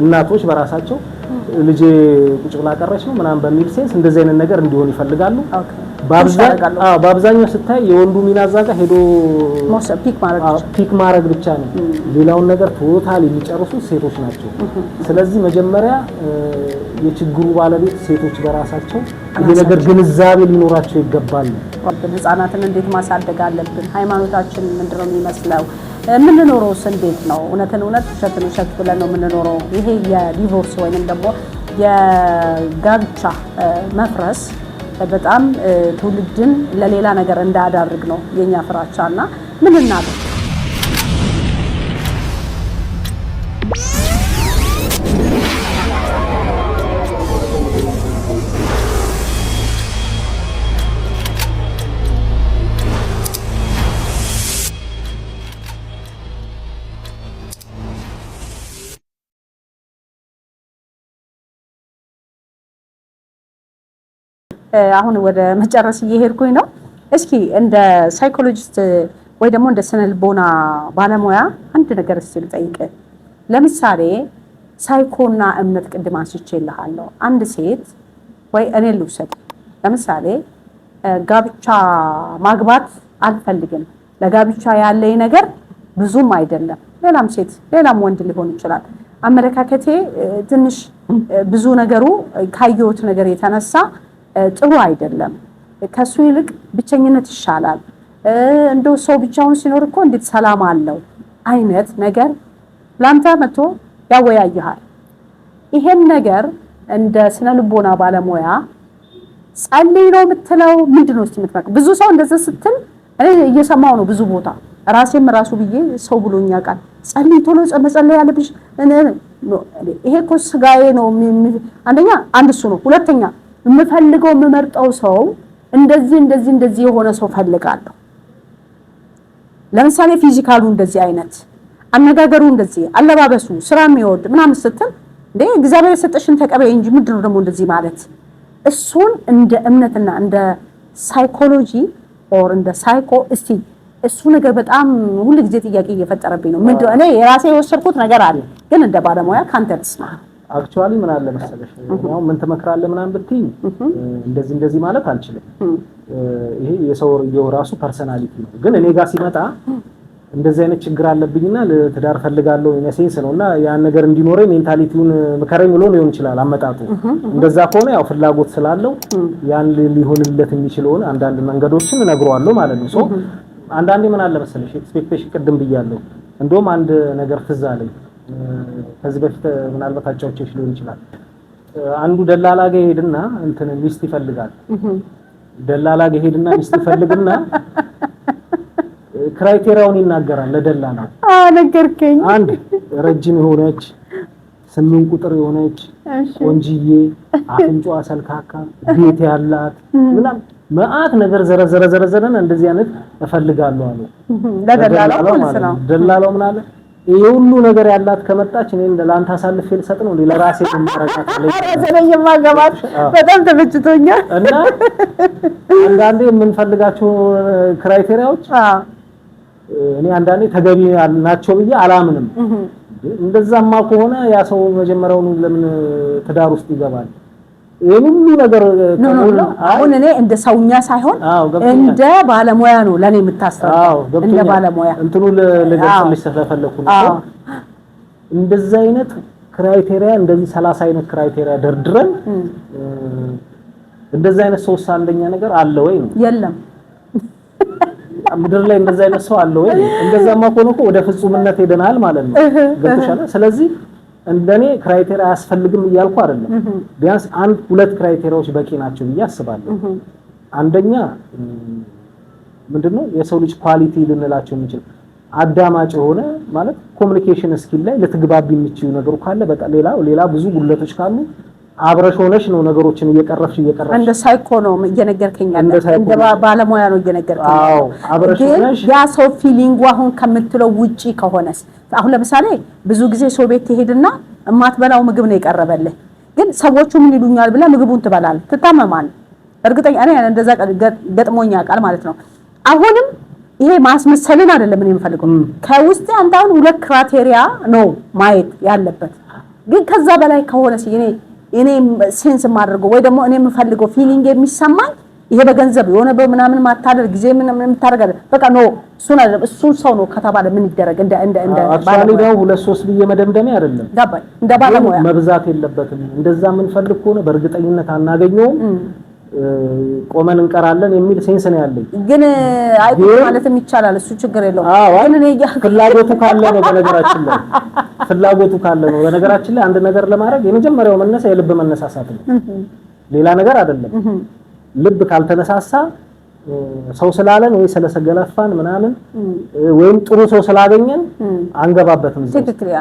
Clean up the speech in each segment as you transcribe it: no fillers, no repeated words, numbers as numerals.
እናቶች በራሳቸው ልጅ ቁጭ ብላ ቀረች ነው ምናምን በሚል ሴንስ እንደዚህ አይነት ነገር እንዲሆን ይፈልጋሉ። በአብዛኛው ስታይ የወንዱ ሚና ዛጋ ሄዶ ፒክ ማድረግ ብቻ ነው። ሌላውን ነገር ቶታል የሚጨርሱ ሴቶች ናቸው። ስለዚህ መጀመሪያ የችግሩ ባለቤት ሴቶች በራሳቸው ይሄ ነገር ግንዛቤ ሊኖራቸው ይገባል። ህፃናትን እንዴት ማሳደግ አለብን? ሃይማኖታችን ምንድነው የሚመስለው? የምንኖረውስ እንዴት ነው? እውነትን እውነት ውሸትን ውሸት ብለን ነው የምንኖረው? ይሄ የዲቮርስ ወይንም ደግሞ የጋብቻ መፍረስ በጣም ትውልድን ለሌላ ነገር እንዳያዳርግ ነው የኛ ፍራቻና ምን እናደርግ? አሁን ወደ መጨረስ እየሄድኩኝ ነው። እስኪ እንደ ሳይኮሎጂስት ወይ ደግሞ እንደ ስነልቦና ባለሙያ አንድ ነገር እስኪ ልጠይቅ። ለምሳሌ ሳይኮና እምነት ቅድም አንስቼልሃለሁ። አንድ ሴት ወይ እኔ ልውሰድ፣ ለምሳሌ ጋብቻ ማግባት አልፈልግም፣ ለጋብቻ ያለኝ ነገር ብዙም አይደለም፣ ሌላም ሴት ሌላም ወንድ ሊሆን ይችላል፣ አመለካከቴ ትንሽ ብዙ ነገሩ ካየሁት ነገር የተነሳ ጥሩ አይደለም፣ ከሱ ይልቅ ብቸኝነት ይሻላል፣ እንደው ሰው ብቻውን ሲኖር እኮ እንዴት ሰላም አለው አይነት ነገር ላንተ መጥቶ ያወያይሃል። ይሄን ነገር እንደ ስነ ልቦና ባለሙያ ጸልይ ነው የምትለው ምንድነው? እስቲ የምትመጣ ብዙ ሰው እንደዛ ስትል እኔ እየሰማው ነው ብዙ ቦታ ራሴም ራሱ ብዬ ሰው ብሎኛ ቃል ጸልይ ቶሎ መጸለይ ያለብሽ ይሄ እኮ ስጋዬ ነው። አንደኛ አንድ እሱ ነው። ሁለተኛ የምፈልገው የምመርጠው ሰው እንደዚህ የሆነ ሰው ፈልጋለሁ። ለምሳሌ ፊዚካሉ እንደዚህ አይነት አነጋገሩ እንደዚህ አለባበሱ ስራ የሚወድ ምናምን ስትል እንዴ እግዚአብሔር የሰጠሽን ተቀበይ እንጂ ምንድነው ደግሞ እንደዚህ ማለት? እሱን እንደ እምነትና እንደ ሳይኮሎጂ ኦር እንደ ሳይኮ እስቲ እሱ ነገር በጣም ሁሉ ጊዜ ጥያቄ እየፈጠረብኝ ነው። ምንድነው እኔ የራሴ የወሰድኩት ነገር አለ፣ ግን እንደ ባለሙያ ካንተ ልስማ። አክቹአሊ ምን አለ መሰለሽ ነው ምን ተመክራለህ ምናምን ብትይ እንደዚህ ማለት አልችልም። ይሄ የሰው ራሱ ፐርሰናሊቲ ነው። ግን እኔ ጋር ሲመጣ እንደዚህ አይነት ችግር አለብኝና ለትዳር ፈልጋለሁ የሴንስ ነውና ያን ነገር እንዲኖረኝ ሜንታሊቲውን መከረኝ ብሎ ሊሆን ይችላል አመጣጡ። እንደዛ ከሆነ ያው ፍላጎት ስላለው ያን ሊሆንለት የሚችለውን አንዳንድ መንገዶችን እነግረዋለሁ ማለት ነው። ሶ አንዳንዴ ምን አለ መሰለሽ ኤክስፔክቴሽን ቅድም ብያለሁ። እንደውም አንድ ነገር ትዝ አለኝ ከዚህ በፊት ምናልባት አጫውቼሽ ሊሆን ይችላል። አንዱ ደላላ ጋር ሄድና እንትን ሚስት ይፈልጋል። ደላላ ጋር ሄድና ሚስት ይፈልግና ክራይቴሪያውን ይናገራል ለደላላው። ነገርከኝ። አንድ ረጅም የሆነች 8 ቁጥር የሆነች ቆንጂዬ፣ አፍንጫዋ ሰልካካ፣ ቤት ያላት ምናምን መዓት ነገር ዘረዘረና እንደዚህ አይነት እፈልጋለሁ አለ ለደላላው ማለት ነው። ደላላው ምን አለ? ይሄ ሁሉ ነገር ያላት ከመጣች እኔ ለአንተ አሳልፌ ልሰጥ ነው ለራሴ ተማረካት አለኝ። አረዘነኝ ማገባት በጣም ተመችቶኛል። እና አንዳንዴ የምንፈልጋቸው ክራይቴሪያዎች እኔ አንዳንዴ ተገቢ ናቸው ብዬ አላምንም። እንደዛማ ከሆነ ያ ሰው መጀመሪያውን ለምን ትዳር ውስጥ ይገባል? ሁሉ ነገር አሁን እኔ እንደ ሰውኛ ሳይሆን እንደ ባለሙያ ነው ለኔ የምታስረዳው። እንደ ባለሙያ እንትኑ ለገልጽልሽ ስለፈለኩ ነው። እንደዛ አይነት ክራይቴሪያ እንደዚህ 30 አይነት ክራይቴሪያ ደርድረን እንደዛ አይነት ሰው አንደኛ ነገር አለ ወይ ነው? የለም። ምድር ላይ እንደዛ አይነት ሰው አለ ወይ? እንደዛማ ከሆነ እኮ ወደ ፍጹምነት ሄደናል ማለት ነው። ገብቶሻል? ስለዚህ እንደኔ ክራይቴሪያ አያስፈልግም እያልኩ አይደለም። ቢያንስ 1-2 ክራይቴሪያዎች በቂ ናቸው ብዬ አስባለሁ። አንደኛ ምንድነው የሰው ልጅ ኳሊቲ ልንላቸው የምንችል አዳማጭ የሆነ ማለት ኮሙኒኬሽን ስኪል ላይ ለትግባቢ የምትችዩ ነገር ካለ በጣም ሌላ ብዙ ጉለቶች ካሉ አብረሽ ሆነሽ ነው ነገሮችን እየቀረፍሽ እንደ ሳይኮ ነው እየነገርከኝ ያለው፣ እንደ ባለሙያ ነው እየነገርከኝ። አዎ አብረሽ ሆነሽ ያ ሰው ፊሊንግ አሁን ከምትለው ውጪ ከሆነስ አሁን ለምሳሌ ብዙ ጊዜ ሰው ቤት ትሄድና እማትበላው ምግብ ነው የቀረበልህ፣ ግን ሰዎቹ ምን ይሉኛል ብለህ ምግቡን ትበላለህ፣ ትታመማለህ። እርግጠኛ እኔ እንደዛ ገጥሞኛ ቃል ማለት ነው። አሁንም ይሄ ማስመሰልን አይደለም እኔ የምፈልገው ከውስጥ አንተ አሁን 2 ክራይቴሪያ ነው ማየት ያለበት። ግን ከዛ በላይ ከሆነስ እኔ ሴንስ ማድረግ ወይ ደግሞ እኔ የምፈልገው ፊሊንግ የሚሰማኝ ይሄ በገንዘብ የሆነ በምናምን ማታደር ጊዜ ምን የምታደርጋለ በቃ ነው እሱ ሰው ነው ከተባለ ምን ይደረግ እንደ ባለሙያ ሁለት ሶስት ብዬ መደምደሚያ አይደለም ገባኝ እንደ ባለሙያ መብዛት የለበትም እንደዛ ምን ፈልግ ከሆነ በእርግጠኝነት አናገኘውም ቆመን እንቀራለን የሚል ሴንስ ነው ያለኝ ግን አይቆም ማለትም ይቻላል እሱ ችግር የለውም ግን እኔ ፍላጎቱ ካለ ነው በነገራችን ላይ ፍላጎቱ ካለ ነው በነገራችን ላይ አንድ ነገር ለማድረግ የመጀመሪያው መነሳ የልብ መነሳሳት ነው ሌላ ነገር አይደለም ልብ ካልተነሳሳ ሰው ስላለን ወይ ስለሰገለፋን ምናምን ወይም ጥሩ ሰው ስላገኘን አንገባበትም ትክክለኛ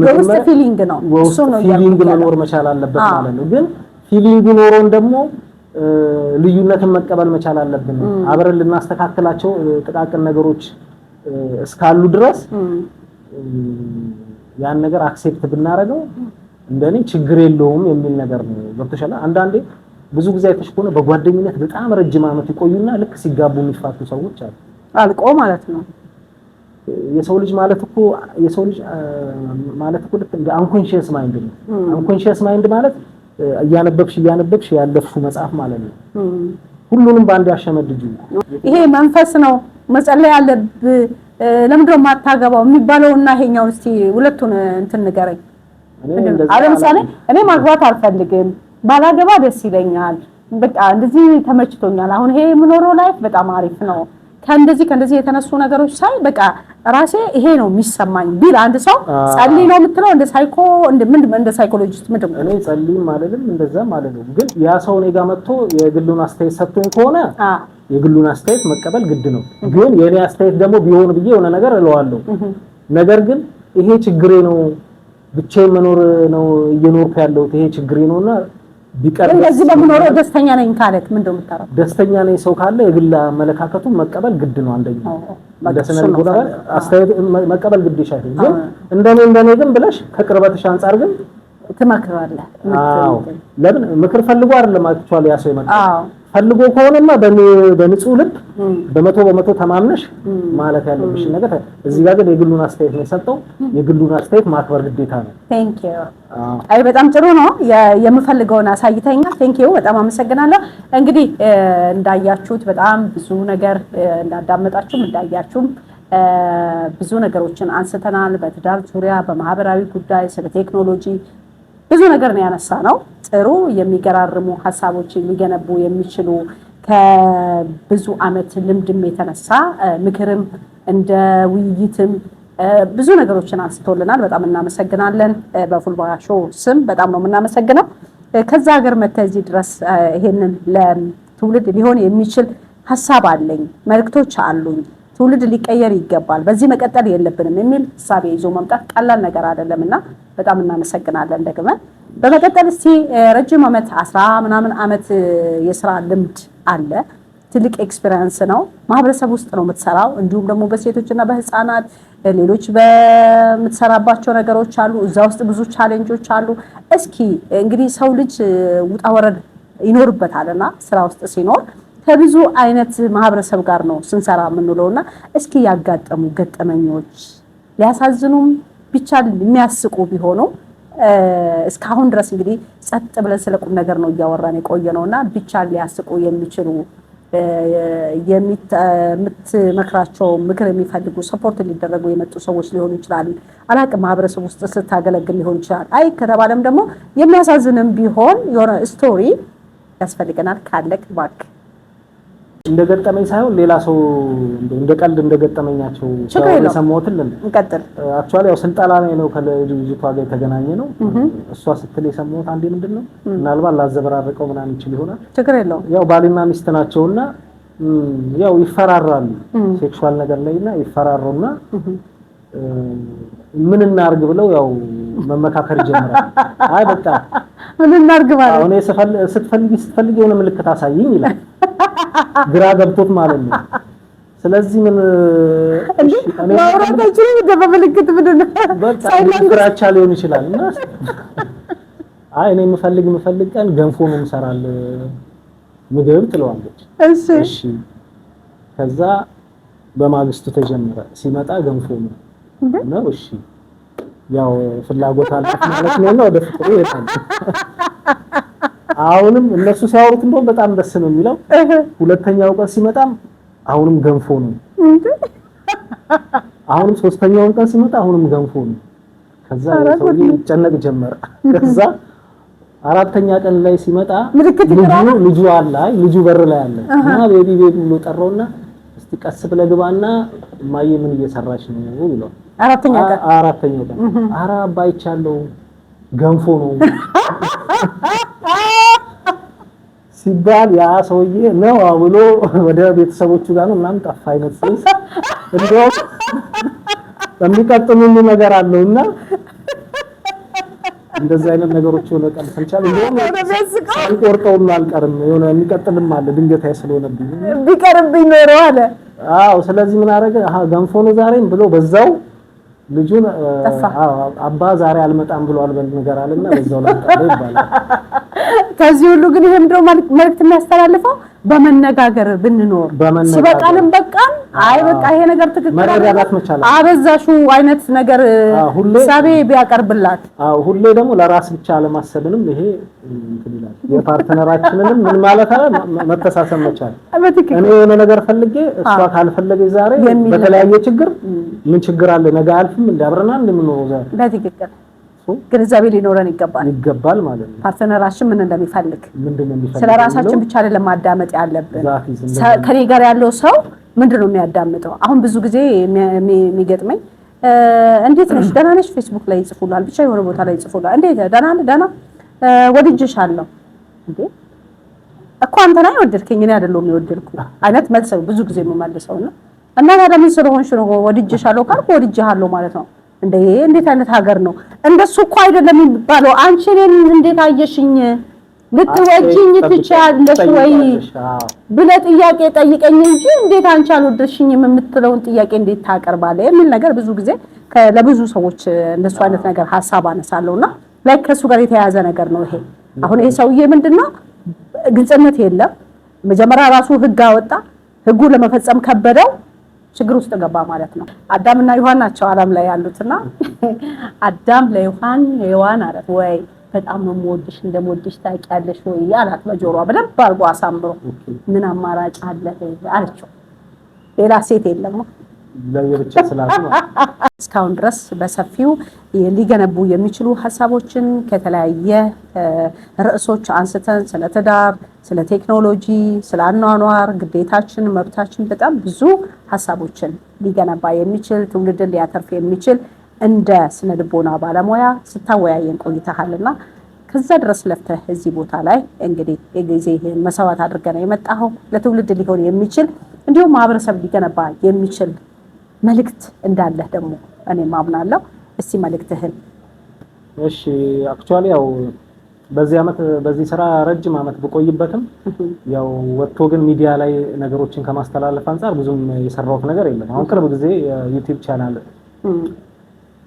የውስጥ ፊሊንግ ነው እሱ ነው ፊሊንግ መኖር መቻል አለበት ማለት ነው ግን ፊሊንግ ኖሮን ደግሞ ልዩነትን መቀበል መቻል አለብን አብረን ልናስተካክላቸው ጥቃቅን ነገሮች እስካሉ ድረስ ያን ነገር አክሴፕት ብናረገው እንደኔ ችግር የለውም የሚል ነገር ነው ገብቶሻል አንዳንዴ ብዙ ጊዜ አይተሽኮነ በጓደኝነት በጣም ረጅም ዓመት ይቆዩና ልክ ሲጋቡ የሚፋቱ ሰዎች አሉ አልቆ ማለት ነው የሰው ልጅ ማለት እኮ ልክ እንደ አንኮንሺየስ ማይንድ ነው አንኮንሺየስ ማይንድ ማለት እያነበብሽ ያለፍሹ መጽሐፍ ማለት ነው ሁሉንም ባንድ ያሸመድጁ ይሄ መንፈስ ነው መጸለይ አለብ ለምንድነው ማታገባው የሚባለውና ይሄኛው እስቲ ሁለቱን እንትን ንገረኝ ለምሳሌ እኔ ማግባት አልፈልግም ባላገባ ደስ ይለኛል በቃ እንደዚህ ተመችቶኛል አሁን ይሄ የምኖረው ላይፍ በጣም አሪፍ ነው ከእንደዚህ የተነሱ ነገሮች ሳይ በቃ ራሴ ይሄ ነው የሚሰማኝ ቢል አንድ ሰው ጸልይ ነው የምትለው እንደ ሳይኮሎጂስት ምንድን ነው እኔ ጸልይ ማለትም እንደዛ ማለት ነው ግን ያ ሰው እኔ ጋር መጥቶ የግሉን አስተያየት ሰጥቶኝ ከሆነ የግሉን አስተያየት መቀበል ግድ ነው ግን የኔ አስተያየት ደግሞ ቢሆን ብዬ የሆነ ነገር እለዋለሁ ነገር ግን ይሄ ችግሬ ነው ብቻዬን መኖር ነው እየኖርኩ ያለሁት ይሄ ችግሬ ነውና ቢቀር እንደዚህ በመኖር ደስተኛ ነኝ ካለክ ምንድነው የምታረው ደስተኛ ነኝ ሰው ካለ የግል አመለካከቱን መቀበል ግድ ነው አንደኛው ለሰነል ጎዳ አስተያየት መቀበል ግድ ይሻል ግን እንደኔ ግን ብለሽ ከቅርበትሽ አንፃር ግን ትመክራለህ ለምን ምክር ፈልጎ አይደለም አክቹአሊ ያ ሰው ይመጣ ፈልጎ ከሆነማ በንጹህ ልብ በመቶ ተማምነሽ ማለት ያለብሽ ነገር እዚህ ጋር ግን የግሉን አስተያየት ነው የሰጠው የግሉን አስተያየት ማክበር ግዴታ ነው ቴንክ ዩ አይ በጣም ጥሩ ነው የምፈልገውን አሳይተኛል ቴንክ ዩ በጣም አመሰግናለሁ እንግዲህ እንዳያችሁት በጣም ብዙ ነገር እንዳዳመጣችሁም እንዳያችሁም ብዙ ነገሮችን አንስተናል በትዳር ዙሪያ በማህበራዊ ጉዳይ ስለ ቴክኖሎጂ ብዙ ነገር ነው ያነሳነው ጥሩ የሚገራርሙ ሐሳቦች ሊገነቡ የሚችሉ ከብዙ አመት ልምድም የተነሳ ምክርም እንደ ውይይትም ብዙ ነገሮችን አንስቶልናል በጣም እናመሰግናለን በፉልባያ ሾው ስም በጣም ነው እናመሰግነው ከዛ ሀገር መተዚህ ድረስ ይሄንን ለትውልድ ሊሆን የሚችል ሐሳብ አለኝ መልክቶች አሉኝ ትውልድ ሊቀየር ይገባል በዚህ መቀጠል የለብንም የሚል ሐሳብ ይዞ መምጣት ቀላል ነገር አይደለምና በጣም እናመሰግናለን ደግመን በመቀጠል እስቲ ረጅም አመት 10 ምናምን አመት የሥራ ልምድ አለ ትልቅ ኤክስፒሪየንስ ነው ማህበረሰብ ውስጥ ነው የምትሰራው እንዲሁም ደግሞ በሴቶችና በህፃናት ሌሎች በምትሰራባቸው ነገሮች አሉ እዛ ውስጥ ብዙ ቻሌንጆች አሉ እስኪ እንግዲህ ሰው ልጅ ውጣ ወረድ ይኖርበታልና ስራ ውስጥ ሲኖር ከብዙ አይነት ማህበረሰብ ጋር ነው ስንሰራ የምንውለውና እስኪ ያጋጠሙ ገጠመኞች ሊያሳዝኑም ብቻ የሚያስቁ ቢሆኑ እስካሁን ድረስ እንግዲህ ጸጥ ብለን ስለቁም ነገር ነው እያወራን የቆየነውና ብቻ ሊያስቁ የሚችሉ የምትመክራቸው ምክር የሚፈልጉ ሰፖርት ሊደረጉ የመጡ ሰዎች ሊሆኑ ይችላል አላቅም ማህበረሰብ ውስጥ ስታገለግል ሊሆን ይችላል አይ ከተባለም ደግሞ የሚያሳዝንም ቢሆን የሆነ ስቶሪ ያስፈልገናል ካለክ ባክ እንደገጠመኝ ሳይሆን ሌላ ሰው እንደቀልድ እንደገጠመኛቸው ሰሞኑን እንቀጥል አክቹአሊ ያው ስልጣላ ነው ከልጅቷ ጋር የተገናኘ ነው እሷ ስትል የሰሞኑን አንዴ ምንድነው ምናልባት ላዘበራረቀው ምናምን ይችል ይሆናል ችግር የለውም ያው ባልና ሚስት ናቸውና ያው ይፈራራሉ ሴክሹዋል ነገር ላይና ይፈራሩና ምን እናርግ ብለው ያው መመካከር ጀመራል አይ በቃ ምን እናርግ ማለት አሁን ስትፈልጊ የሆነ ምልክት አሳይኝ ይላል ግራ ገብቶት ማለት ነው ስለዚህ ምን እኔ ወራታችሁ በመልክት ምንድነው ሳይላንግራቻ ሊሆን ይችላል እና አይ እኔ የምፈልግ ቀን ገንፎ ነው እንሰራል ምግብ ትለዋለች እሺ ከዛ በማግስቱ ተጀመረ ሲመጣ ገንፎ ነው እሺ ያው ፍላጎት አላት ማለት ነው ወደ ፍቅሩ ይሄዳል። አሁንም እነሱ ሲያወሩት እንደው በጣም ደስ ነው የሚለው። ሁለተኛው ቀን ሲመጣም አሁንም ገንፎ ነው። አሁንም ሶስተኛው ቀን ሲመጣ አሁንም ገንፎ ነው። ከዛ ሰውዬ ይጨነቅ ጀመረ። ከዛ አራተኛ ቀን ላይ ሲመጣ ልጁ አለ ልጁ በር ላይ አለ እና ቤቢ ብሎ ጠራውና እስቲ ቀስ ብለህ ግባና እማዬ ምን እየሰራች ነው ብሎ አራተኛው ቀን ኧረ አባይቻለሁ ገንፎ ነው ሲባል ያ ሰውዬ ነው ብሎ ወደ ቤተሰቦቹ ጋር ነው ምናምን ጠፋ አይነት ሲስ እንደው የሚቀጥሉ ነገር አለውና እንደዛ አይነት ነገሮች ሆነ ቀን ሰንቻል እንደውም ቆርጠውም አልቀርም የሆነ የሚቀጥልም አለ ድንገት ስለሆነብኝ ቢቀርብኝ ኖሮ አለ። አዎ ስለዚህ ምን አደረገ ገንፎ ነው ዛሬም ብሎ በዛው ልጁን አባ ዛሬ አልመጣም ብሏል በል ነገር አለና በዛው ላጣለ ይባላል። ከዚህ ሁሉ ግን ይሄም ደግሞ መልእክት የሚያስተላልፈው በመነጋገር ብንኖር ሲበቃልን በቃን አይ በቃ ይሄ ነገር ትክክል መረዳዳት መቻል አበዛሹ አይነት ነገር ሳቤ ቢያቀርብላት ሁሌ ደግሞ ለራስ ብቻ አለማሰብንም ይሄ እንትን ይላል። የፓርትነራችንንም ምን ማለት አለ መተሳሰብ መቻል እኔ የሆነ ነገር ፈልጌ እሷ ካልፈለገች ዛሬ በተለያየ ችግር ምን ችግር አለ ነገ አልፍም እንዲያብረና እንደምንኖር ዛሬ በትክክል ግንዛቤ ሊኖረን ይገባል ማለት ነው። ፓርትነራችን ምን እንደሚፈልግ ምንድነው የሚፈልገው ስለራሳችን ብቻ አይደለም ማዳመጥ ያለብን ከኔ ጋር ያለው ሰው ምንድነው የሚያዳምጠው። አሁን ብዙ ጊዜ የሚገጥመኝ እንዴት ነሽ ደህና ነሽ ፌስቡክ ላይ ይጽፉላል ብቻ የሆነ ቦታ ላይ ይጽፉላል እንዴት ደህና ወድጄሻለሁ እንዴ እኮ አንተ ነህ የወደድከኝ እኔ አይደለሁም የወደድኩ አይነት መልስ ብዙ ጊዜ የምመልሰውና እና ታዲያ ምን ስለሆንሽ ነው ወድጄሻለሁ ካልኩ ወድጄሃለሁ ማለት ነው እንዴት አይነት ሀገር ነው እንደሱ እኮ አይደለም የሚባለው አንቺ እኔን እንዴት አየሽኝ ልትወጂኝ ትችያለሽ ወይ ብለህ ጥያቄ ጠይቀኝ እንጂ እንዴት አንቺ አልወደድሽኝም የምትለውን ጥያቄ እንዴት ታቀርባለህ የሚል ነገር ብዙ ጊዜ ለብዙ ሰዎች እንደሱ አይነት ነገር ሐሳብ አነሳለሁና ላይክ ከሱ ጋር የተያያዘ ነገር ነው ይሄ። አሁን ይሄ ሰውዬ ምንድነው ግልጽነት የለም መጀመሪያ ራሱ ህግ አወጣ ህጉ ለመፈጸም ከበደው ችግር ውስጥ ገባ ማለት ነው። አዳምና ሔዋን ናቸው ዓለም ላይ ያሉትና አዳም ለሔዋን አላት ወይ በጣም ነው የምወድሽ እንደምወድሽ ታውቂያለሽ ወይ አላት በጆሮዋ በደንብ አድርጎ አሳምሮ ምን አማራጭ አለ አለችው ሌላ ሴት የለም ለየብቻ ስላሉ እስካሁን ድረስ በሰፊው ሊገነቡ የሚችሉ ሐሳቦችን ከተለያየ ርዕሶች አንስተን ስለ ትዳር ስለ ቴክኖሎጂ ስለ አኗኗር ግዴታችን መብታችን በጣም ብዙ ሐሳቦችን ሊገነባ የሚችል ትውልድን ሊያተርፍ የሚችል እንደ ስነ ልቦና ባለሙያ ስታወያየን ቆይተሃልና ከዛ ድረስ ለፍተህ እዚህ ቦታ ላይ እንግዲህ የጊዜህን መስዋዕት አድርገን የመጣኸው ለትውልድ ሊሆን የሚችል እንዲሁም ማህበረሰብ ሊገነባ የሚችል መልእክት እንዳለህ ደግሞ እኔ ማምናለሁ። እስቲ መልእክትህን። እሺ አክቹአሊ ያው በዚህ ስራ ረጅም አመት ብቆይበትም ያው ወጥቶ ግን ሚዲያ ላይ ነገሮችን ከማስተላለፍ አንፃር ብዙም የሰራሁት ነገር የለም። አሁን ቅርብ ጊዜ ዩቲዩብ ቻናል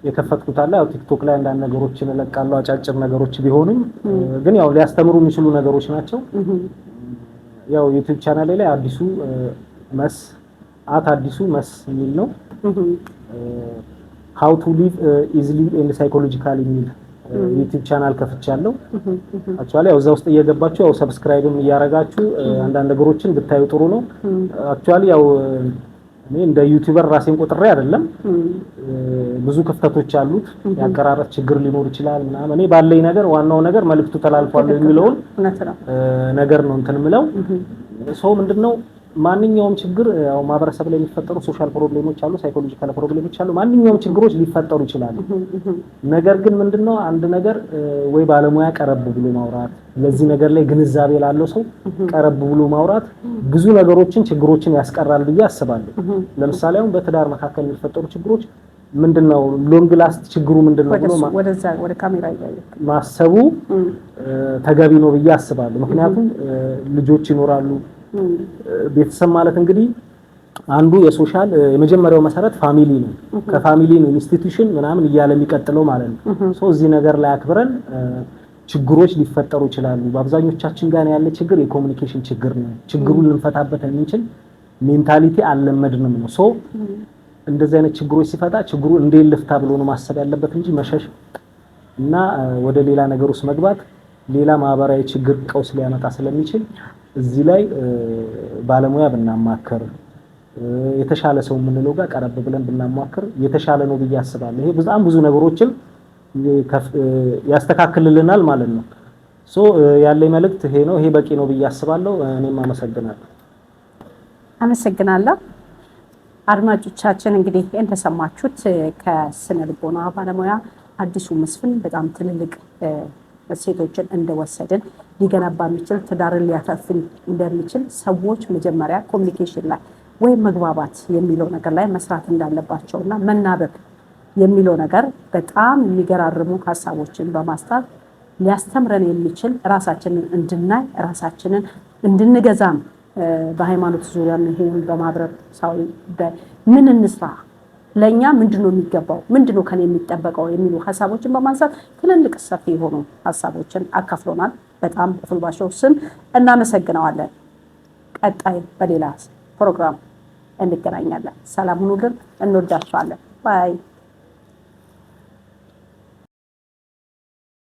የከፈትኩት አለ። ያው ቲክቶክ ላይ አንዳንድ ነገሮችን እለቃለሁ አጫጭር ነገሮች ቢሆንም ግን ያው ሊያስተምሩ የሚችሉ ነገሮች ናቸው። ያው ዩቲዩብ ቻናል ላይ አዲሱ መስ የሚል ነው how to live easily and psychologically የሚል ዩቲዩብ ቻናል ከፍቻለሁ። አክቹአሊ ያው እዛ ውስጥ እየገባችሁ ያው ሰብስክራይብም እያረጋችሁ አንዳንድ ነገሮችን ብታዩ ጥሩ ነው። አክቹአሊ ያው እኔ እንደ ዩቲዩበር ራሴን ቆጥሬ አይደለም ብዙ ክፍተቶች አሉት ያቀራረጥ ችግር ሊኖር ይችላል እና እኔ ባለኝ ነገር ዋናው ነገር መልእክቱ ተላልፏል የሚለው ነገር ነው እንትን ምለው ሰው ምንድነው ማንኛውም ችግር ያው ማህበረሰብ ላይ የሚፈጠሩ ሶሻል ፕሮብሌሞች አሉ ሳይኮሎጂካል ፕሮብሌሞች አሉ ማንኛውም ችግሮች ሊፈጠሩ ይችላሉ። ነገር ግን ምንድነው አንድ ነገር ወይ ባለሙያ ቀረብ ብሎ ማውራት ለዚህ ነገር ላይ ግንዛቤ ላለው ሰው ቀረብ ብሎ ማውራት ብዙ ነገሮችን ችግሮችን ያስቀራል ብዬ አስባለሁ። ለምሳሌ አሁን በትዳር መካከል የሚፈጠሩ ችግሮች ምንድነው ሎንግ ላስት ችግሩ ምንድነው ብሎ ወደ ካሜራ ማሰቡ ተገቢ ነው ብዬ አስባለሁ። ምክንያቱም ልጆች ይኖራሉ ቤተሰብ ማለት እንግዲህ አንዱ የሶሻል የመጀመሪያው መሰረት ፋሚሊ ነው። ከፋሚሊ ነው ኢንስቲትዩሽን ምናምን እያለ የሚቀጥለው ማለት ነው። ሶ እዚህ ነገር ላይ አክብረን ችግሮች ሊፈጠሩ ይችላሉ። በአብዛኞቻችን ጋር ያለ ችግር የኮሙኒኬሽን ችግር ነው። ችግሩን ልንፈታበት የምንችል ሜንታሊቲ አልለመድንም ነው። ሶ እንደዚህ አይነት ችግሮች ሲፈታ ችግሩ እንዴት ልፍታ ብሎ ነው ማሰብ ያለበት እንጂ መሸሽ እና ወደ ሌላ ነገር ውስጥ መግባት ሌላ ማህበራዊ ችግር ቀውስ ሊያመጣ ስለሚችል እዚህ ላይ ባለሙያ ብናማከር የተሻለ ሰው የምንለው ጋር ቀረብ ብለን ብናማከር የተሻለ ነው ብዬ አስባለሁ። ይሄ በጣም ብዙ ነገሮችን ያስተካክልልናል ማለት ነው። ያለኝ መልእክት ይሄ ነው። ይሄ በቂ ነው ብዬ አስባለሁ። እኔም አመሰግናለሁ። አድማጮቻችን እንግዲህ እንደሰማችሁት ከስነ ልቦና ባለሙያ አዲሱ መስፍን በጣም ትልልቅ ሴቶችን እንደወሰድን ሊገነባ የሚችል ትዳርን ሊያተርፍ እንደሚችል ሰዎች መጀመሪያ ኮሚኒኬሽን ላይ ወይም መግባባት የሚለው ነገር ላይ መስራት እንዳለባቸውና መናበብ የሚለው ነገር በጣም የሚገራርሙ ሀሳቦችን በማስታት ሊያስተምረን የሚችል ራሳችንን እንድናይ ራሳችንን እንድንገዛም በሃይማኖት ዙሪያ ይሄን በማህበረሰባዊ ምን እንስራ ለኛ ምንድነው የሚገባው ምንድነው ከኔ የሚጠበቀው የሚሉ ሀሳቦችን በማንሳት ትልልቅ ሰፊ የሆኑ ሀሳቦችን አካፍሎናል። በጣም በፍልባሾው ስም እናመሰግናለን። ቀጣይ በሌላ ፕሮግራም እንገናኛለን። ሰላም ሁኑልን። እንወዳችኋለን። ባይ